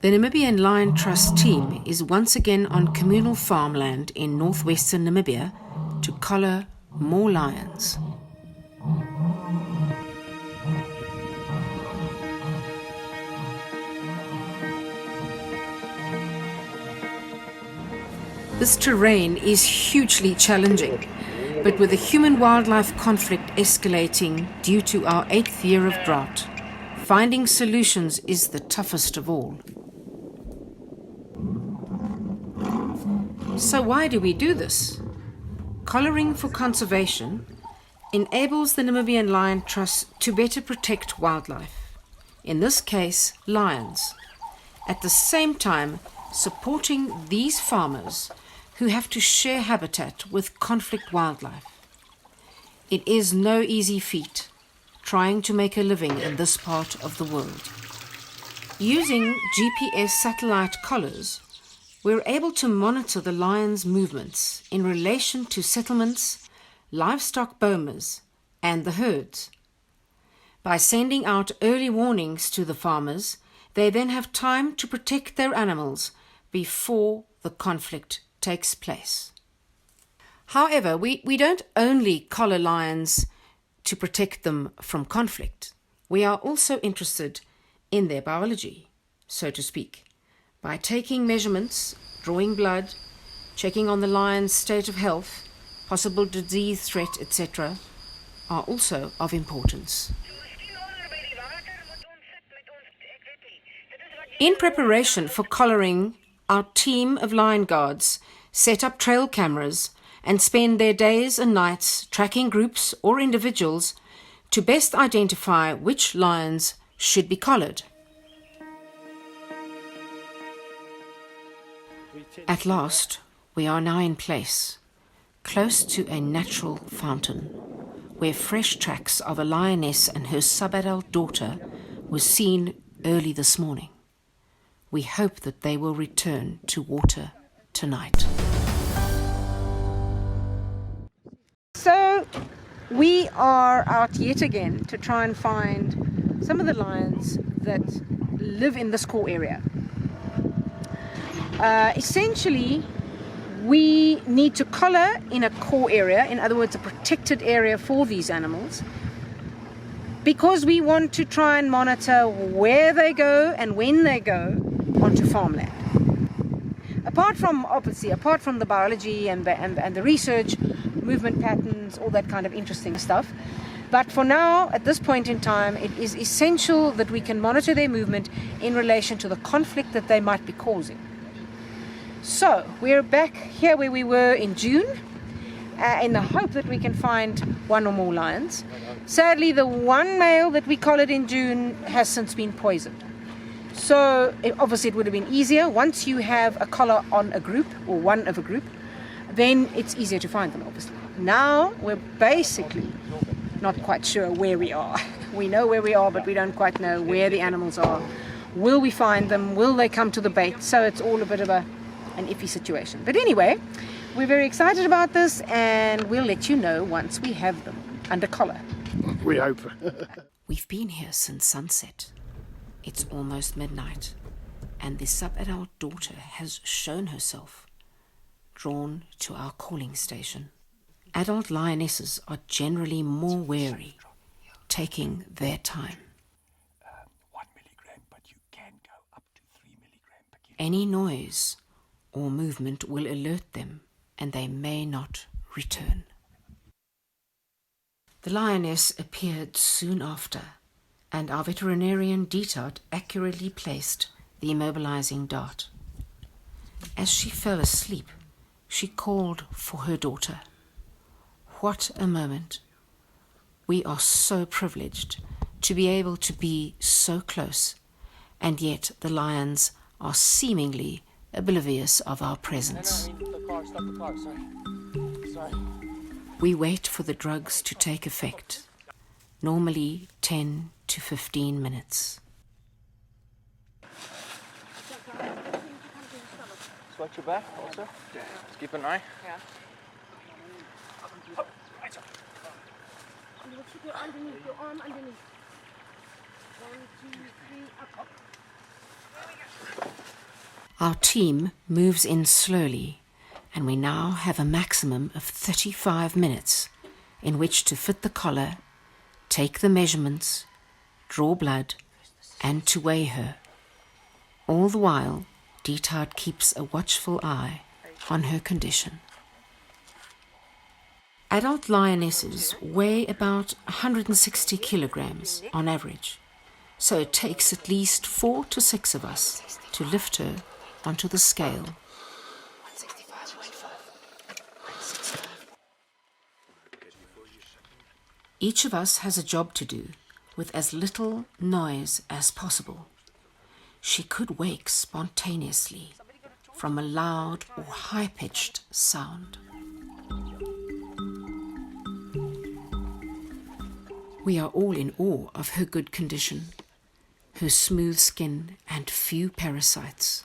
The Namibian Lion Trust team is once again on communal farmland in northwestern Namibia to collar more lions. This terrain is hugely challenging, but with the human-wildlife conflict escalating due to our 8th year of drought, finding solutions is the toughest of all. So why do we do this? Collaring for conservation enables the Namibian Lion Trust to better protect wildlife, in this case lions, at the same time supporting these farmers who have to share habitat with conflict wildlife. It is no easy feat trying to make a living in this part of the world. Using GPS satellite collars, we're able to monitor the lions' movements in relation to settlements, livestock bomas, and the herds. By sending out early warnings to the farmers, they then have time to protect their animals before the conflict takes place. However, we don't only collar lions to protect them from conflict. We are also interested in their biology, so to speak. By taking measurements, drawing blood, checking on the lion's state of health, possible disease threat, etc., are also of importance. In preparation for collaring, our team of lion guards set up trail cameras and spend their days and nights tracking groups or individuals to best identify which lions should be collared. At last, we are now in place, close to a natural fountain, where fresh tracks of a lioness and her sub-adult daughter were seen early this morning. We hope that they will return to water tonight. So, we are out yet again to try and find some of the lions that live in this core area. Essentially, we need to collar in a core area, in other words, a protected area for these animals, because we want to try and monitor where they go and when they go onto farmland. Apart from the biology and the research, movement patterns, all that kind of interesting stuff. But for now, at this point in time, it is essential that we can monitor their movement in relation to the conflict that they might be causing. So, we're back here where we were in June, in the hope that we can find one or more lions. Sadly, the one male that we collared in June has since been poisoned. So, obviously it would have been easier. Once you have a collar on a group, or one of a group, then it's easier to find them, obviously. Now, we're basically not quite sure where we are. We know where we are, but we don't quite know where the animals are. Will we find them? Will they come to the bait? So it's all a bit of an iffy situation. But anyway, we're very excited about this, and we'll let you know once we have them under collar. We hope. We've been here since sunset. It's almost midnight, and the sub-adult daughter has shown herself, drawn to our calling station. Adult lionesses are generally more wary, taking their time. 1 milligram, but you can go up to 3 milligram per kilo. Any noise or movement will alert them, and they may not return. The lioness appeared soon after, and our veterinarian Dietout accurately placed the immobilizing dart. As she fell asleep, she called for her daughter. What a moment! We are so privileged to be able to be so close, and yet the lions are seemingly oblivious of our presence. Stop the car, sorry. We wait for the drugs to take effect, normally 10 to 15 minutes. Watch your back also. Just keep an eye. Yeah. Keep your underneath, your arm underneath. 1, 2, 3, up. There we go. Our team moves in slowly, and we now have a maximum of 35 minutes in which to fit the collar, take the measurements, draw blood, and to weigh her. All the while, Detard keeps a watchful eye on her condition. Adult lionesses weigh about 160 kilograms on average, so it takes at least 4 to 6 of us to lift her onto the scale. Each of us has a job to do with as little noise as possible. She could wake spontaneously from a loud or high-pitched sound. We are all in awe of her good condition, her smooth skin and few parasites.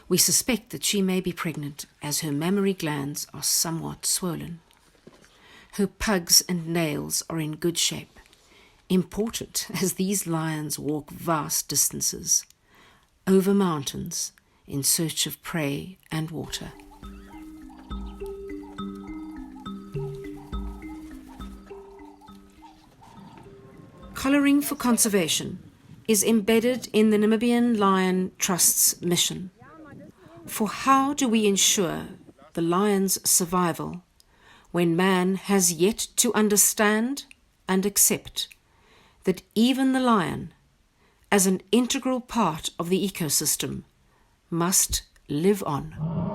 We suspect that she may be pregnant as her mammary glands are somewhat swollen. Her pugs and nails are in good shape, important as these lions walk vast distances, over mountains in search of prey and water. Collaring for conservation is embedded in the Namibian Lion Trust's mission. For how do we ensure the lion's survival when man has yet to understand and accept that even the lion, as an integral part of the ecosystem, must live on?